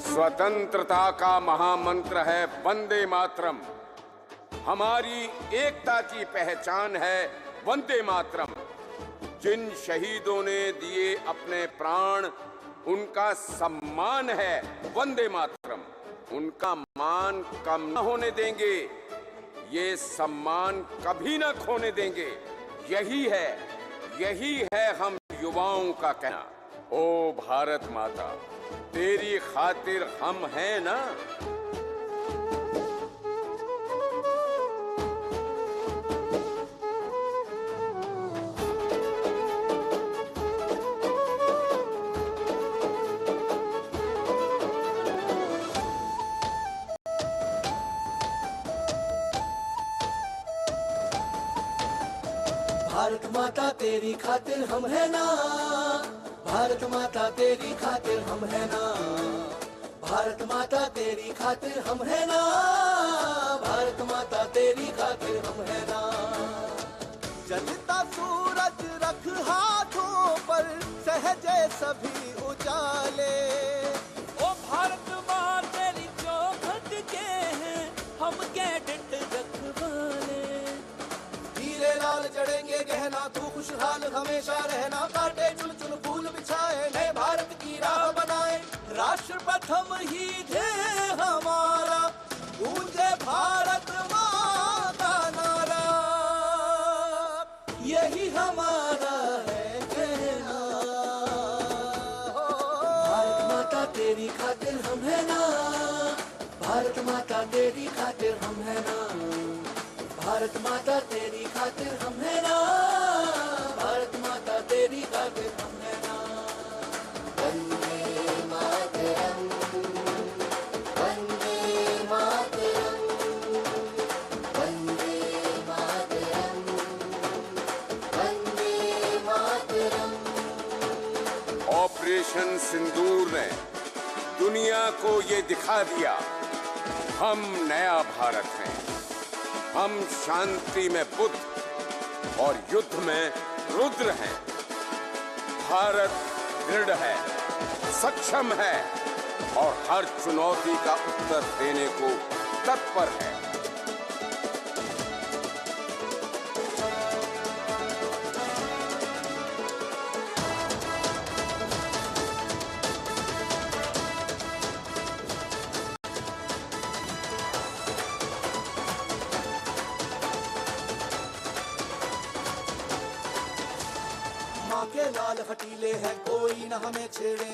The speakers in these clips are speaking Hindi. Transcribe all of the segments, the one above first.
स्वतंत्रता का महामंत्र है वंदे मातरम। हमारी एकता की पहचान है वंदे मातरम। जिन शहीदों ने दिए अपने प्राण, उनका सम्मान है वंदे मातरम। उनका मान कम न होने देंगे, ये सम्मान कभी न खोने देंगे। यही है हम युवाओं का कहना। ओ भारत माता, तेरी खातिर हम हैं ना। भारत माता तेरी खातिर हम है ना, भारत माता तेरी खातिर हम है ना, भारत माता तेरी खातिर हम है ना, भारत माता तेरी खातिर हम है ना। जलता सूरज रख हाथों पर, सहजे सभी उजाले। ओ भारत माँ तेरी चौखट के हैं हम कैडेट रखवाले। हीरे लाल चढ़ेंगे गहना, तू खुशहाल हमेशा रहना। काटे चुन चुन फूल बिछाए, नए भारत की राह बनाए। राष्ट्र प्रथम ही ध्येय हमारा, गूंजे भारत माँ का नारा। यही हमारा है कहना। भारत माता तेरी खातिर हम है ना, भारत माता तेरी खातिर हम है ना, भारत माता तेरी खातिर हम है ना, भारत माता तेरी खातिर हम है ना। वंदे मातरम, वंदे मातरम, वंदे मातरम, वंदे मातरम। ऑपरेशन सिंदूर ने दुनिया को ये दिखा दिया, हम नया भारत हैं। हम शांति में बुद्ध और युद्ध में रुद्र हैं। भारत दृढ़ है, सक्षम है और हर चुनौती का उत्तर देने को तत्पर है। माँ के लाल हटीले हैं, कोई न हमें छेड़े,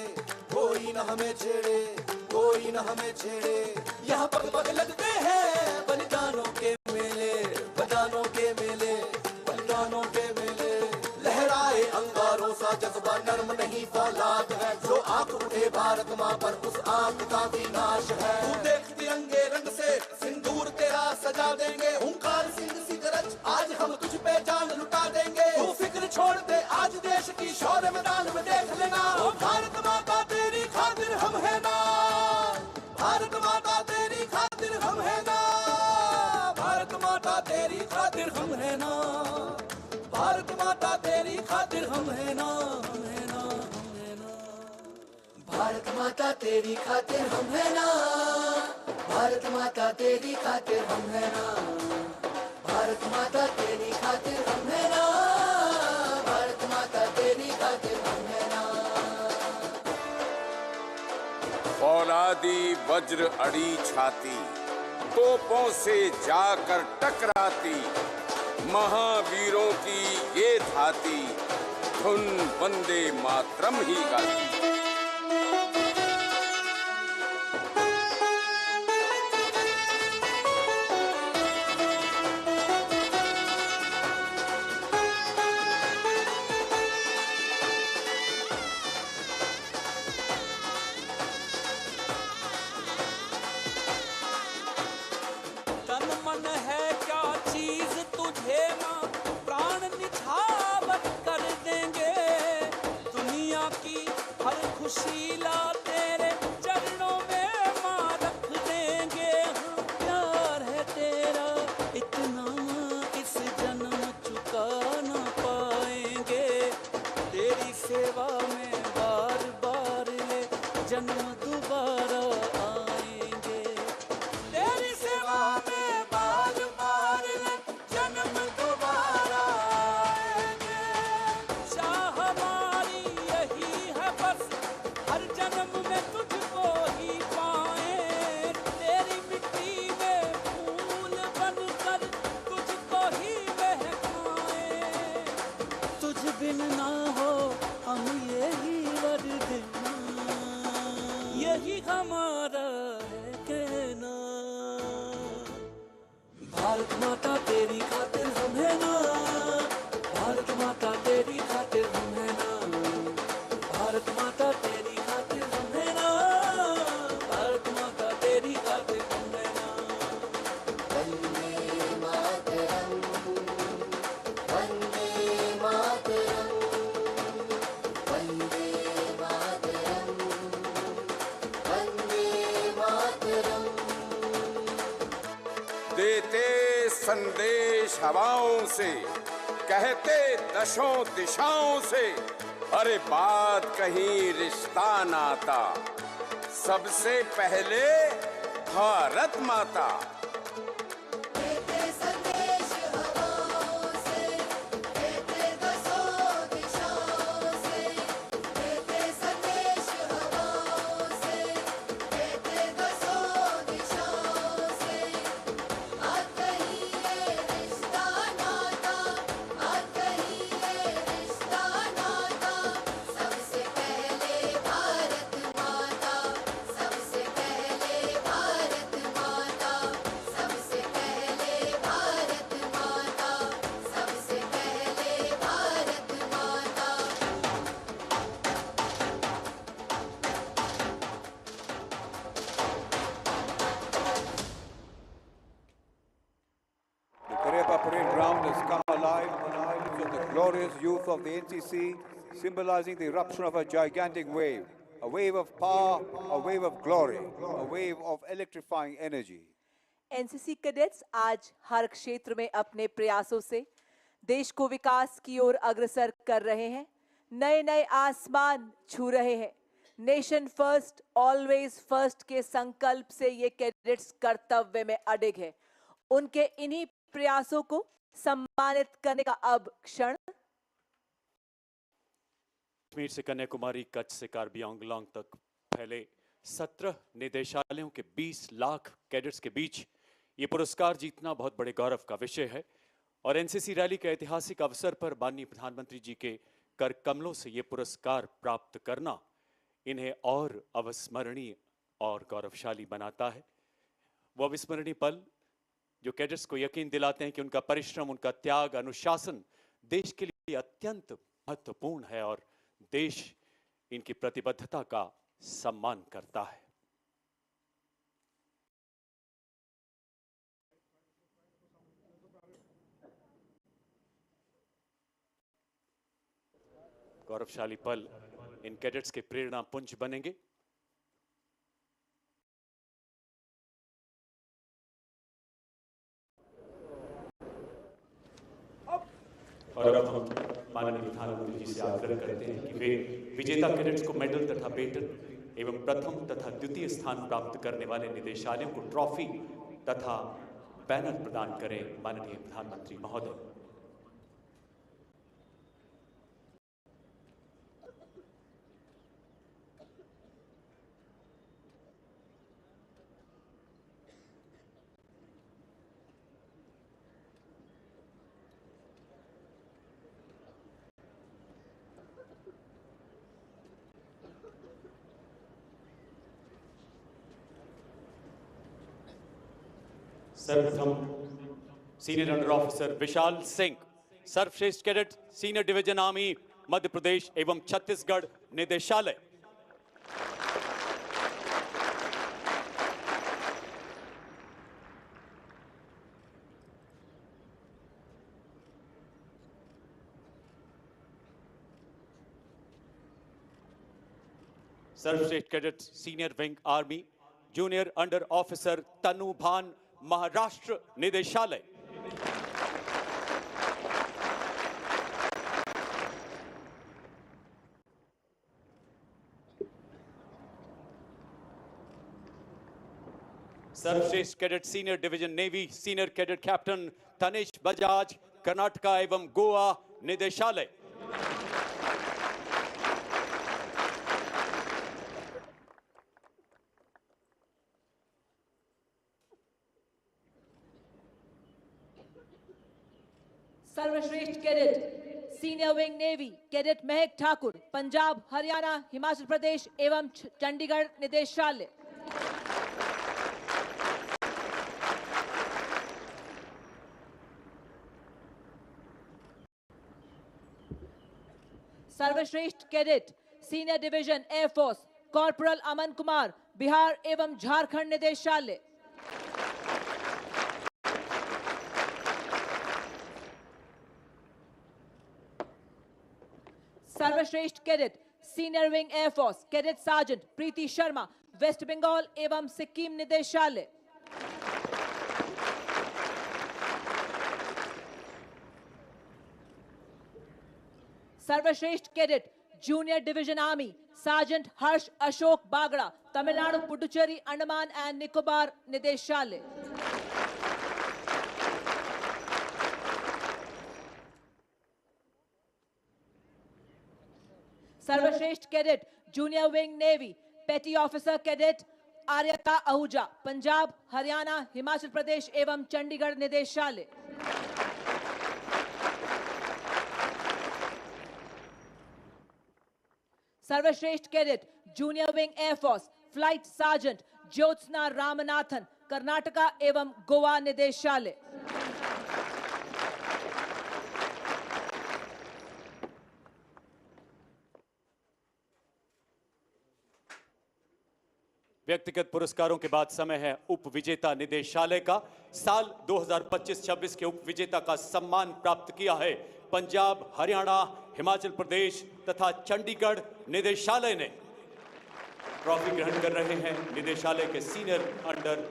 कोई न हमें छेड़े, कोई न हमें छेड़े। यहाँ पग पग लगते हैं बलिदानों के मेले, बलिदानों के मेले, बलिदानों के मेले। लहराए अंगारों सा जज्बा, नर्म नहीं फौलाद है। जो आंख उठे भारत माँ पर, उस आंख का विनाश है। तू देख तिरंगे रंग से सिंदूर तेरा सजा देंगे। हुंकार सिंह सी गरज, आज हम तुझ पे जान लुटा देंगे। तू फिक्र छोड़ दे, आज देश की शौर्य मैदान में देख लेना। ओ भारत माता तेरी खातिर हम है ना, भारत माता तेरी खातिर हम है ना, भारत माता तेरी खातिर हम है ना, भारत माता तेरी खातिर हम है ना, हम है ना, हम है ना। भारत माता तेरी खातिर हम है ना, भारत माता तेरी खातिर हम है ना, भारत माता तेरी खातिर हम है ना, भारत माता तेरी खातिर हम है ना। फौलादी वज्र अड़ी छाती, तोपों से जाकर टकराती। महावीरों की ये धाती, धुन वंदे मातरम ही गाती। तन मन है क्या चीज तुझे माँ, प्राण निछावर कर देंगे। दुनिया की हर जन्म दोबारा आएंगे। तेरी सेवा में बाल मार ले, जन्म दोबारा आएंगे। चाह हमारी यही है बस, हर जन्म में तुझको ही पाए। तेरी मिट्टी में फूल बनकर तुझको ही महकाए। तुझ बिन ना हो हम यही वर देना, यही हमारा है कहना। भारत माता तेरी खातिर हम है ना, भारत माता तेरी खातिर हम है ना, भारत माता तेरी खातिर हम है ना, भारत माता तेरी खातिर हम है ना। वंदे मातरम, वंदे मातरम, वंदे मातरम, वंदे मातरम। देते संदेश हवाओं से, कहते दशों दिशाओं से, अरे बात कहीं रिश्ता नाता, सबसे पहले भारत माता। देते संदेश हवाओं से, कहते दसों दिशाओं से, देते संदेश हवाओं से, कहते दसों दिशाओं से। आज कहीं ये रिश्ता नाता, आज कहीं ये रिश्ता नाता, सबसे पहले भारत माता, सबसे पहले भारत माता, सबसे पहले भारत माता, सबसे पहले भारत माता। The Karepa Parade Ground has come alive with the glorious youth of the NCC, symbolizing the eruption of a gigantic wave. A wave of power, a wave of glory, a wave of electrifying energy. NCC cadets आज हर क्षेत्र में अपने प्रयासों से देश को विकास की ओर अग्रसर कर रहे हैं, नए नए आसमान छू रहे हैं। नेशन फर्स्ट ऑलवेज फर्स्ट के संकल्प से ये कैडेट्स कर्तव्य में अडिग है। उनके इन्हीं प्रयासों को सम्मानित करने का अब क्षण। कश्मीर से कन्याकुमारी, कच्छ से कार्बी आंगलोंग तक फैले 17 निदेशालयों के 20 लाख कैडेट्स के बीच ये पुरस्कार जीतना बहुत बड़े गौरव का विषय है। और एनसीसी रैली के ऐतिहासिक अवसर पर माननीय प्रधानमंत्री जी के कर कमलों से ये पुरस्कार प्राप्त करना इन्हें और अविस्मरणीय और गौरवशाली बनाता है। वो अविस्मरणीय पल जो कैडेट्स को यकीन दिलाते हैं कि उनका परिश्रम, उनका त्याग, अनुशासन देश के लिए अत्यंत महत्वपूर्ण है और देश इनकी प्रतिबद्धता का सम्मान करता है। गौरवशाली पल इन कैडेट्स के प्रेरणा पुंज बनेंगे। और अब हम माननीय प्रधानमंत्री जी से आग्रह करते हैं कि वे विजेता कैडेट्स को मेडल तथा बेटन एवं प्रथम तथा द्वितीय स्थान प्राप्त करने वाले निदेशालयों को ट्रॉफी तथा बैनर प्रदान करें। माननीय प्रधानमंत्री महोदय। सर्वप्रथम senior under officer Vishal Singh, सर्वश्रेष्ठ cadet senior division army Madhya Pradesh एवं छत्तीसगढ़ निदेशालय। सर्वश्रेष्ठ cadet senior wing army junior under officer Tanu Bhan Maharashtra निदेशालय। सर्वश्रेष्ठ cadet senior division navy senior cadet captain Tanish Bajaj, Karnataka एवं गोवा निदेशालय। सर्वश्रेष्ठ cadet senior wing navy cadet Mahak Thakur, Punjab, Haryana, Himachal Pradesh एवं चंडीगढ़ निदेशालय। सर्वश्रेष्ठ cadet senior division air force corporal Aman Kumar, Bihar एवं झारखंड निदेशालय। सर्वश्रेष्ठ cadet senior wing air force cadet sergeant Preeti Sharma, West Bengal एवं सिक्किम निदेशालय। सर्वश्रेष्ठ cadet junior division army sergeant Harsh Ashok Bagda, Tamil Nadu, Puducherry, Andaman and Nicobar निदेशालय। सर्वश्रेष्ठ cadet junior wing navy petty officer cadet Aryata Ahuja, Punjab, Haryana, Himachal Pradesh एवं चंडीगढ़ निदेशालय। सर्वश्रेष्ठ cadet junior wing air force flight sergeant Jyotsna Ramanathan, Karnataka एवं गोवा निदेशालय। व्यक्तिगत पुरस्कारों के बाद समय है उप विजेता निदेशालय का। साल 2025-26 के उप विजेता का सम्मान प्राप्त किया है पंजाब, हरियाणा, हिमाचल प्रदेश तथा चंडीगढ़ निदेशालय ने। ट्रॉफी ग्रहण कर रहे हैं निदेशालय के सीनियर अंडर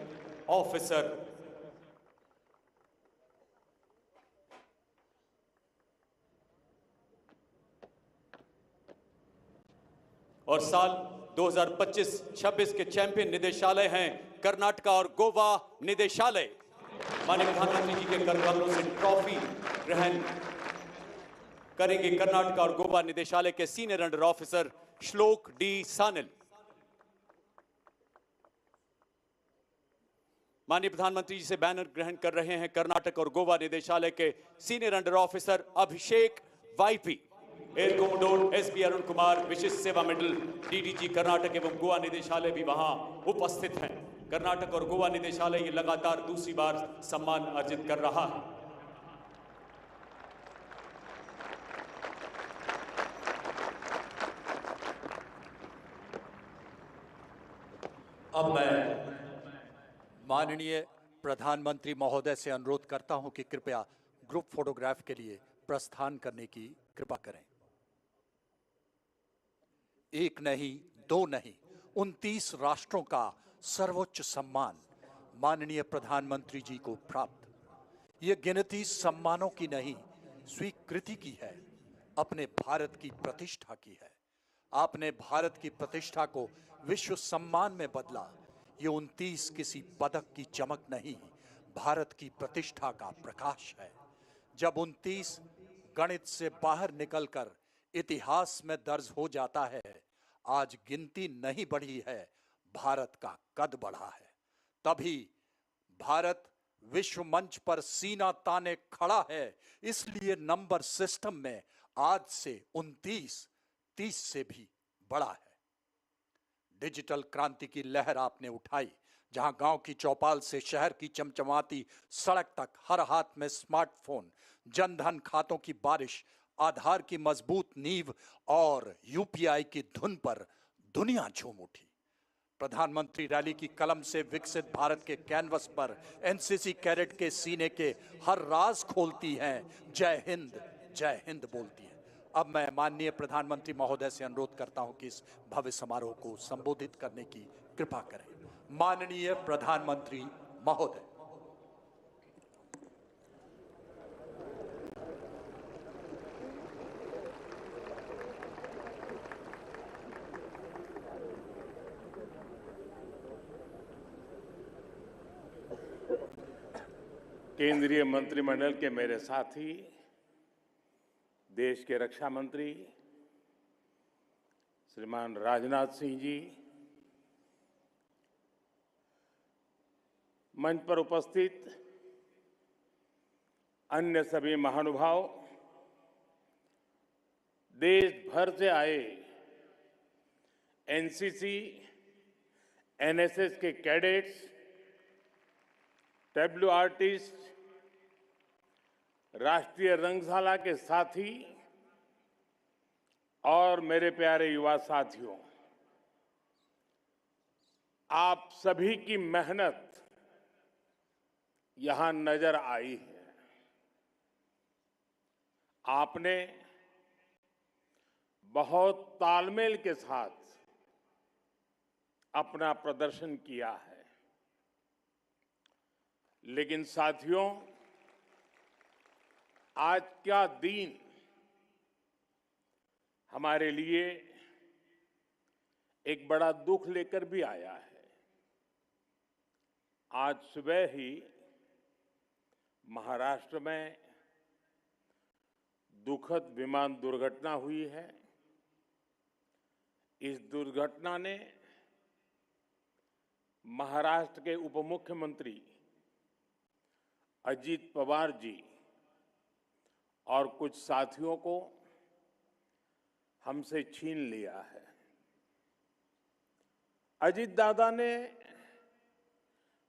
ऑफिसर और साल 2025-26 के चैंपियन निदेशालय हैं कर्नाटका और गोवा निदेशालय। माननीय प्रधानमंत्री जी के करकमलों से ट्रॉफी ग्रहण करेंगे कर्नाटका और गोवा निदेशालय के सीनियर अंडर ऑफिसर श्लोक डी सानिल। माननीय प्रधानमंत्री जी से बैनर ग्रहण कर रहे हैं कर्नाटक और गोवा निदेशालय के senior under officer Abhishek YP. Air commodore SB Arun Kumar Vishisht Seva medal DDG Karnataka एवं गोवा निदेशालय भी वहां उपस्थित हैं। कर्नाटक और गोवा निदेशालय ये लगातार दूसरी बार सम्मान अर्जित कर रहा है। अब मैं माननीय प्रधानमंत्री महोदय से अनुरोध करता हूं कि कृपया ग्रुप फोटोग्राफ के लिए प्रस्थान करने की कृपा करें। एक नहीं, दो नहीं, 29 राष्ट्रों का सर्वोच्च सम्मान माननीय प्रधानमंत्री जी को प्राप्त। ये गिनती सम्मानों की नहीं, स्वीकृति की है, अपने भारत की प्रतिष्ठा की है। आपने भारत की प्रतिष्ठा को विश्व सम्मान में बदला। ये 29 किसी पदक की चमक नहीं, भारत की प्रतिष्ठा का प्रकाश है। जब 29 गणित से बाहर निकलकर इतिहास में दर्ज हो जाता है, आज गिनती नहीं बढ़ी है, भारत का कद बढ़ा है। तभी भारत विश्व मंच पर सीना ताने खड़ा है। इसलिए नंबर सिस्टम में आज से 29 30 से भी बड़ा है। डिजिटल क्रांति की लहर आपने उठाई, जहां गांव की चौपाल से शहर की चमचमाती सड़क तक हर हाथ में स्मार्टफोन, जनधन खातों की बारिश, आधार की मजबूत नींव और यूपीआई की धुन पर दुनिया झूम उठी। प्रधानमंत्री रैली की कलम से विकसित भारत के कैनवस पर एनसीसी कैडेट के सीने के हर राज खोलती हैं। जय हिंद बोलती है। अब मैं माननीय प्रधानमंत्री महोदय से अनुरोध करता हूं कि इस भव्य समारोह को संबोधित करने की कृपा करें। माननीय प्रधानमंत्री महोदय। केंद्रीय मंत्रिमंडल के मेरे साथी, देश के रक्षा मंत्री श्रीमान राजनाथ सिंह जी, मंच पर उपस्थित अन्य सभी महानुभाव, देश भर से आए एनसीसी, एनएसएस के कैडेट्स, डब्ल्यू आर्टिस्ट, राष्ट्रीय रंगशाला के साथी और मेरे प्यारे युवा साथियों, आप सभी की मेहनत यहां नजर आई है। आपने बहुत तालमेल के साथ अपना प्रदर्शन किया है। लेकिन साथियों, आज का दिन हमारे लिए एक बड़ा दुख लेकर भी आया है। आज सुबह ही महाराष्ट्र में दुखद विमान दुर्घटना हुई है। इस दुर्घटना ने महाराष्ट्र के उप मुख्यमंत्री अजीत पवार जी और कुछ साथियों को हमसे छीन लिया है। अजीत दादा ने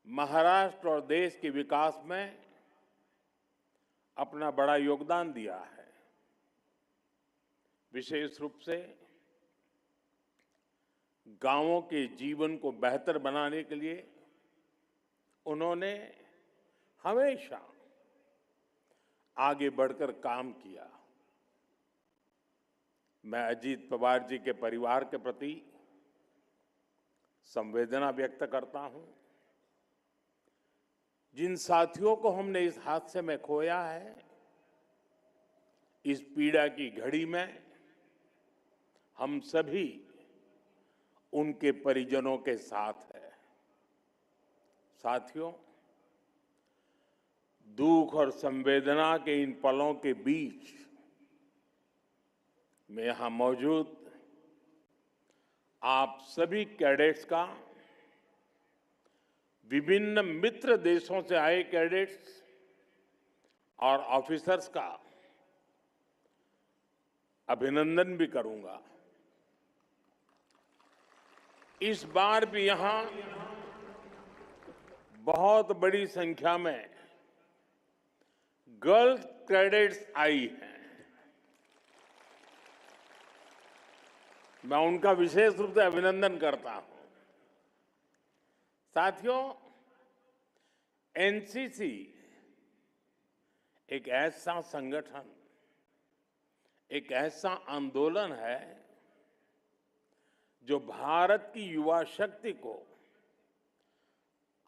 महाराष्ट्र और देश के विकास में अपना बड़ा योगदान दिया है। विशेष रूप से गांवों के जीवन को बेहतर बनाने के लिए उन्होंने हमेशा आगे बढ़कर काम किया। मैं अजीत पवार जी के परिवार के प्रति संवेदना व्यक्त करता हूं। जिन साथियों को हमने इस हादसे में खोया है, इस पीड़ा की घड़ी में हम सभी उनके परिजनों के साथ हैं। साथियों, दुख और संवेदना के इन पलों के बीच मैं यहां मौजूद आप सभी कैडेट्स का, विभिन्न मित्र देशों से आए कैडेट्स और ऑफिसर्स का अभिनंदन भी करूंगा। इस बार भी यहां बहुत बड़ी संख्या में गर्ल्स कैडेट्स आई हैं। मैं उनका विशेष रूप से अभिनंदन करता हूं। साथियों, एनसीसी एक ऐसा संगठन, एक ऐसा आंदोलन है जो भारत की युवा शक्ति को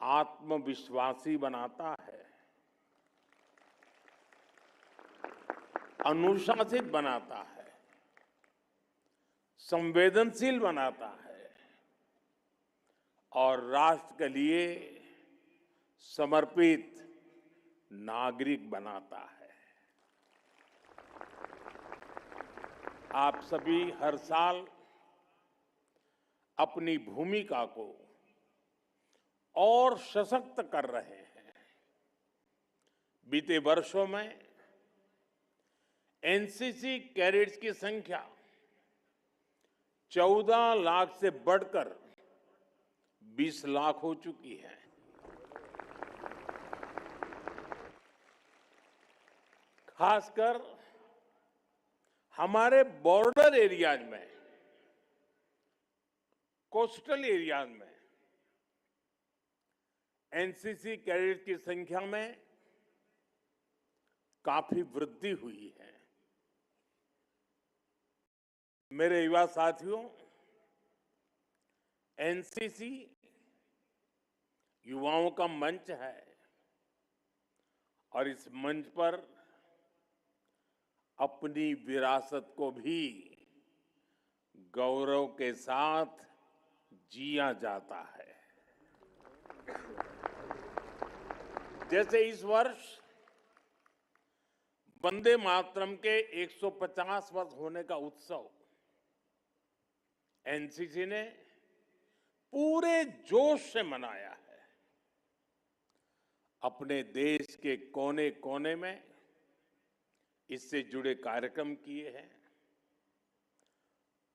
आत्मविश्वासी बनाता है, अनुशासित बनाता है, संवेदनशील बनाता है और राष्ट्र के लिए समर्पित नागरिक बनाता है। आप सभी हर साल अपनी भूमिका को और सशक्त कर रहे हैं। बीते वर्षों में एनसीसी कैडेट्स की संख्या 14 लाख से बढ़कर 20 लाख हो चुकी है। खासकर हमारे बॉर्डर एरियाज में, कोस्टल एरियाज में एनसीसी कैडेट्स की संख्या में काफी वृद्धि हुई है। मेरे युवा साथियों, एनसीसी युवाओं का मंच है और इस मंच पर अपनी विरासत को भी गौरव के साथ जिया जाता है। जैसे इस वर्ष वंदे मातरम के 150 वर्ष होने का उत्सव एनसीसी ने पूरे जोश से मनाया है। अपने देश के कोने कोने में इससे जुड़े कार्यक्रम किए हैं।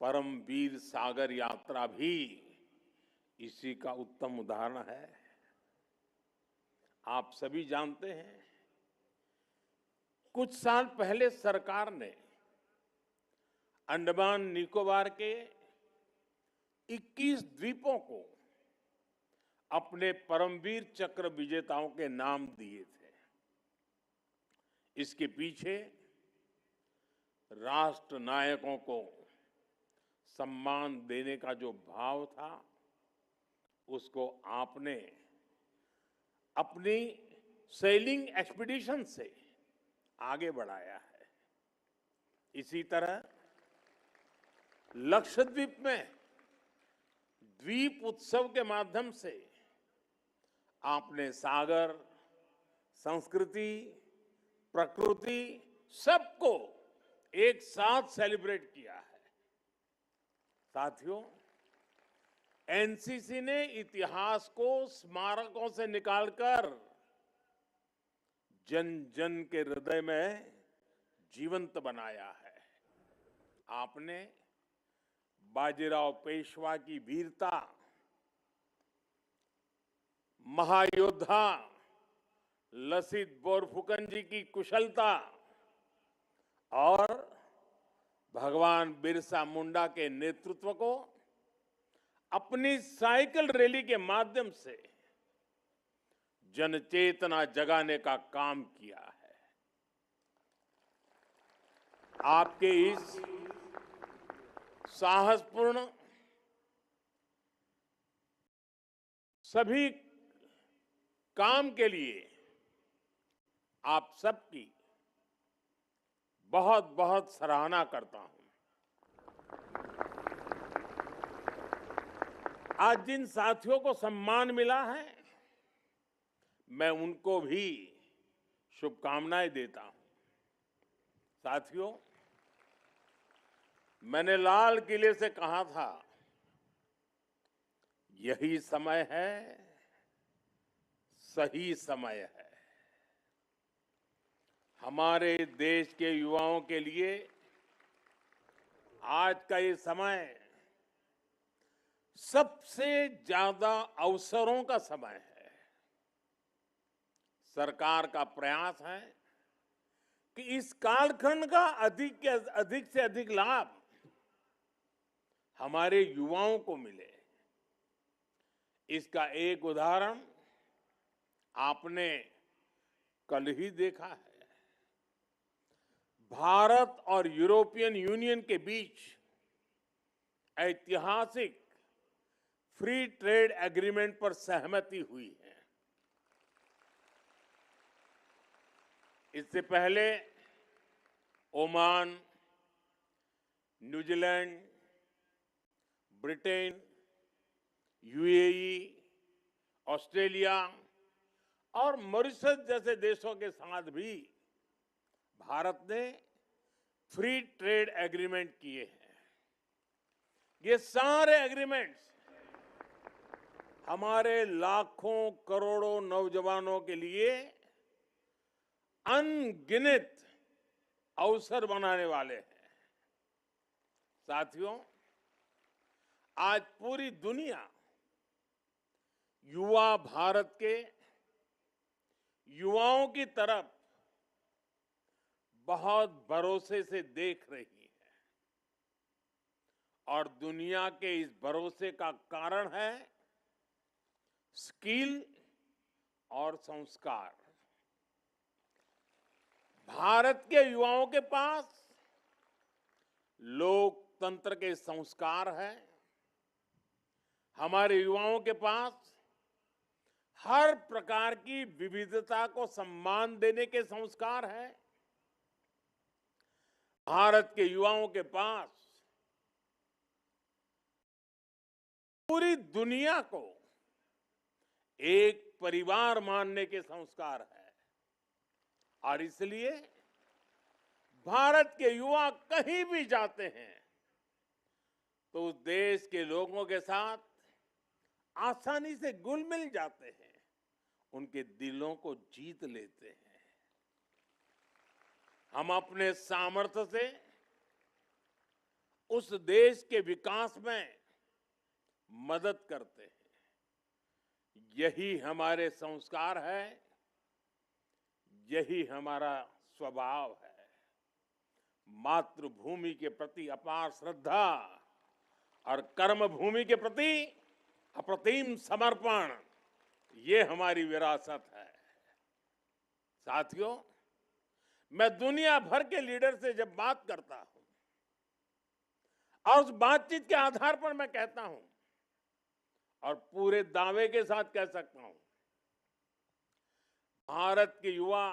परमवीर सागर यात्रा भी इसी का उत्तम उदाहरण है। आप सभी जानते हैं, कुछ साल पहले सरकार ने अंडमान निकोबार के 21 द्वीपों को अपने परमवीर चक्र विजेताओं के नाम दिए थे। इसके पीछे राष्ट्र नायकों को सम्मान देने का जो भाव था, उसको आपने अपनी सेलिंग एक्सपीडिशन से आगे बढ़ाया है। इसी तरह लक्षद्वीप में द्वीप उत्सव के माध्यम से आपने सागर, संस्कृति, प्रकृति सबको एक साथ सेलिब्रेट किया है। साथियों, एनसीसी ने इतिहास को स्मारकों से निकालकर जन जन के हृदय में जीवंत बनाया है। आपने बाजीराव पेशवा की वीरता, महायोद्धा लसित बोरफुकन जी की कुशलता और भगवान बिरसा मुंडा के नेतृत्व को अपनी साइकिल रैली के माध्यम से जनचेतना जगाने का काम किया है। आपके इस साहसपूर्ण सभी काम के लिए आप सबकी बहुत बहुत सराहना करता हूं। आज जिन साथियों को सम्मान मिला है, मैं उनको भी शुभकामनाएं देता हूं। साथियों, मैंने लाल किले से कहा था, यही समय है, सही समय है। हमारे देश के युवाओं के लिए आज का ये समय सबसे ज्यादा अवसरों का समय है। सरकार का प्रयास है कि इस कालखंड का अधिक से अधिक लाभ हमारे युवाओं को मिले। इसका एक उदाहरण आपने कल ही देखा है। भारत और यूरोपियन यूनियन के बीच ऐतिहासिक फ्री ट्रेड एग्रीमेंट पर सहमति हुई है। इससे पहले Oman, New Zealand, Britain, UAE, Australia और मॉरिशस जैसे देशों के साथ भी भारत ने फ्री ट्रेड एग्रीमेंट किए हैं। ये सारे एग्रीमेंट्स हमारे लाखों करोड़ों नौजवानों के लिए अनगिनत अवसर बनाने वाले हैं। साथियों, आज पूरी दुनिया युवा भारत के युवाओं की तरफ बहुत भरोसे से देख रही है और दुनिया के इस भरोसे का कारण है स्किल और संस्कार। भारत के युवाओं के पास लोकतंत्र के संस्कार हैं। हमारे युवाओं के पास हर प्रकार की विविधता को सम्मान देने के संस्कार हैं। भारत के युवाओं के पास पूरी दुनिया को एक परिवार मानने के संस्कार है। और इसलिए भारत के युवा कहीं भी जाते हैं तो उस देश के लोगों के साथ आसानी से घुल मिल जाते हैं, उनके दिलों को जीत लेते हैं। हम अपने सामर्थ्य से उस देश के विकास में मदद करते हैं। यही हमारे संस्कार है, यही हमारा स्वभाव है। मातृभूमि के प्रति अपार श्रद्धा और कर्मभूमि के प्रति अप्रतिम समर्पण, ये हमारी विरासत है। साथियों, मैं दुनिया भर के लीडर से जब बात करता हूं और उस बातचीत के आधार पर मैं कहता हूं और पूरे दावे के साथ कह सकता हूं, भारत के युवा